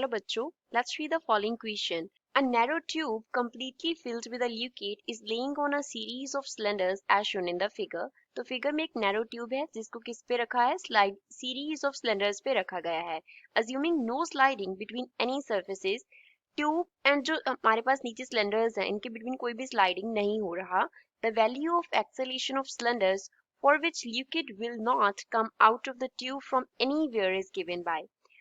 Hello bachcho, let's read the following question. A narrow tube completely filled with a liquid is laying on a series of cylinders as shown in the figure. तो figure में एक narrow tube है जिसको किस पे रखा है, slide series of cylinders पे रखा गया है. Assuming no sliding between any surfaces, tube and जो हमारे पास नीचे सिलेंडर्स हैं इनके बिटवीन कोई भी स्लाइडिंग नहीं हो रहा. The value of acceleration of cylinders for which liquid will not come out of the tube from anywhere is given by.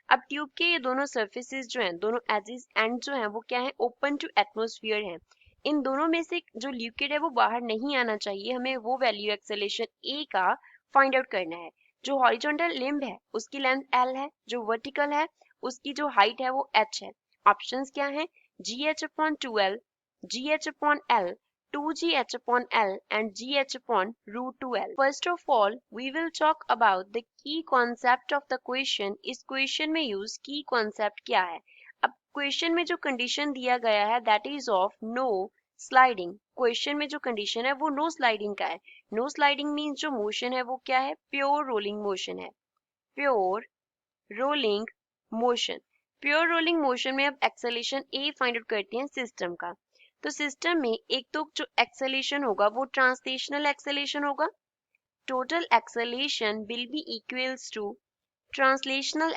अब ट्यूब के ये दोनों सर्फेसिस जो हैं, दोनों एजेस एंड जो हैं वो क्या है, ओपन टू एटमॉस्फेयर हैं. इन दोनों में से जो लिक्विड है वो बाहर नहीं आना चाहिए. हमें वो वैल्यू एक्सेलेरेशन ए का फाइंड आउट करना है. जो हॉरिजॉन्टल लिम्ब है उसकी लेंथ एल है, जो वर्टिकल है उसकी जो हाइट है वो एच है. ऑप्शंस क्या हैं, GH/2L, GH/L, 2GH upon L and GH upon root 2L. First of all, we will talk about the key concept of the question. इस question में use key concept क्या है. अब question में जो condition दिया गया है that is of no sliding. question में जो condition है वो no sliding का है. No sliding means जो motion है वो क्या है, pure rolling motion है. Pure rolling motion. Pure rolling motion में अब acceleration A find out करते हैं system का. तो सिस्टम में एक तो जो एक्सेलेरेशन होगा वो ट्रांसलेशनल एक्सेलेरेशन होगा. Total acceleration will be equals to translational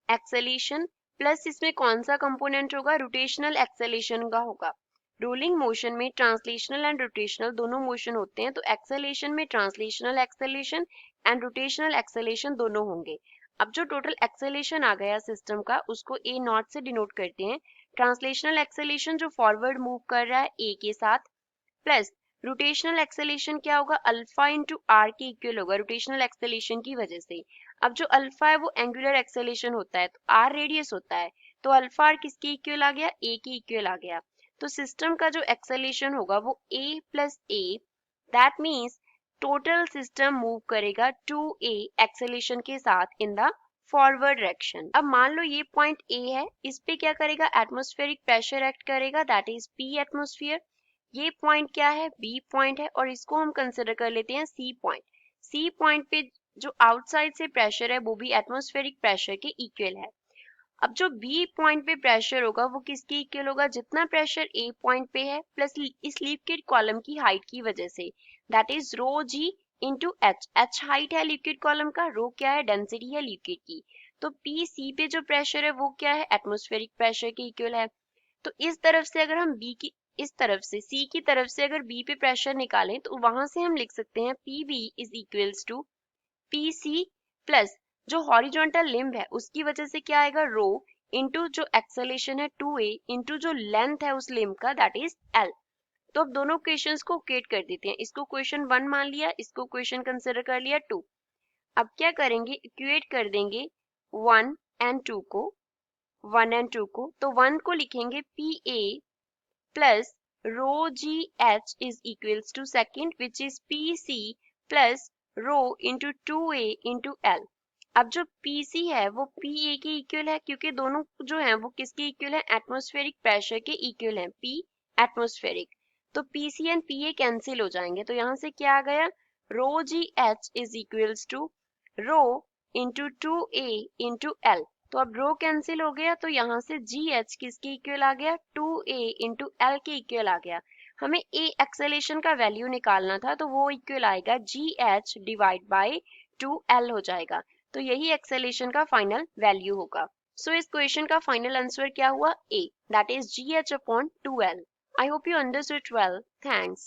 acceleration plus इसमें कौन सा कंपोनेंट होगा, रोटेशनल एक्सेलेरेशन का होगा. रोलिंग मोशन में ट्रांसलेशनल एंड रोटेशनल दोनों मोशन होते हैं, तो एक्सेलेरेशन में translational acceleration and rotational acceleration दोनों होंगे. अब जो टोटल एक्सेलेरेशन आ गया सिस्टम का उसको ए नॉट से डिनोट करते हैं. ट्रांसलेशनल एक्सेलेरेशन जो फॉरवर्ड मूव कर रहा है ए के साथ, प्लस रोटेशनल एक्सेलेरेशन क्या होगा, अल्फा इंटू आर के इक्वल होगा रोटेशनल एक्सेलेरेशन की वजह से. अब जो अल्फा है वो एंगुलर एक्सेलेरेशन होता है, तो आर रेडियस होता है, तो अल्फा आर किसके इक्वल आ गया, ए के इक्वल आ गया. तो सिस्टम का जो एक्सेलेरेशन होगा वो A plus A, that means total system move करेगा 2a एक्सेलेरेशन के साथ इन द फॉरवर्ड डायरेक्शन. अब मान लो ये पॉइंट A है, इस पे क्या करेगा, एटमॉस्फेरिक प्रेशर एक्ट करेगा, दैट इज P एटमॉस्फेयर. ये पॉइंट क्या है, B पॉइंट है, और इसको हम कंसिडर कर लेते हैं C पॉइंट. C पॉइंट पे जो आउटसाइड से प्रेशर है वो भी एटमॉस्फेरिक प्रेशर के इक्वल है. अब जो B पॉइंट पे प्रेशर होगा वो किसके इक्वल होगा, जितना प्रेशर A पॉइंट पे है प्लस इस लिक्विड कॉलम की हाइट की वजह से, that is rho g into h. H height है लिक्विड कॉलम का, रो क्या है, डेंसिटी है लिक्विड की. तो पी सी पे जो प्रेशर है वो क्या है, एटमॉस्फेरिक प्रेशर के इक्वल है. तो इस तरफ से अगर हम बी की इस तरफ से सी की तरफ से अगर बी पे प्रेशर निकालें तो वहां से हम लिख सकते हैं P B is equals to P C plus जो हॉरिजॉन्टल लिम्ब है उसकी वजह से क्या आएगा, रो इंटू जो एक्सेलेरेशन है 2a इंटू जो लेंथ है उस लिम्ब का, दैट इज l. तो अब दोनों क्वेश्चंस को इक्वेट कर देते हैं. इसको क्वेश्चन 1 मान लिया, इसको क्वेश्चन कंसिडर कर लिया 2. अब क्या करेंगे, इक्वेट कर देंगे 1 एंड 2 को. तो 1 को लिखेंगे PA plus rho ji H is equals to second which is PC plus rho into 2a into L. अब जो PC है वो PA के इक्वल है, क्योंकि दोनों जो है वो किसके इक्वल है, एटमॉस्फेरिक प्रेशर के इक्वल है, P एटमॉस्फेरिक. तो PC एंड PA कैंसिल हो जाएंगे, तो यहाँ से क्या आ गया, rho ji H is equals to rho into 2a into L. तो अब रो कैंसिल हो गया, तो यहाँ से GH किसके इक्वल आ गया, 2a इंटू L के इक्वल आ गया. हमें A एक्सेलेरेशन का वैल्यू निकालना था, तो वो इक्वल आएगा GH डिवाइड बाई 2L हो जाएगा. तो यही एक्सेलेरेशन का फाइनल वैल्यू होगा. सो इस क्वेश्चन का फाइनल आंसर क्या हुआ, A, that is GH upon 2L. I hope you understood well. Thanks.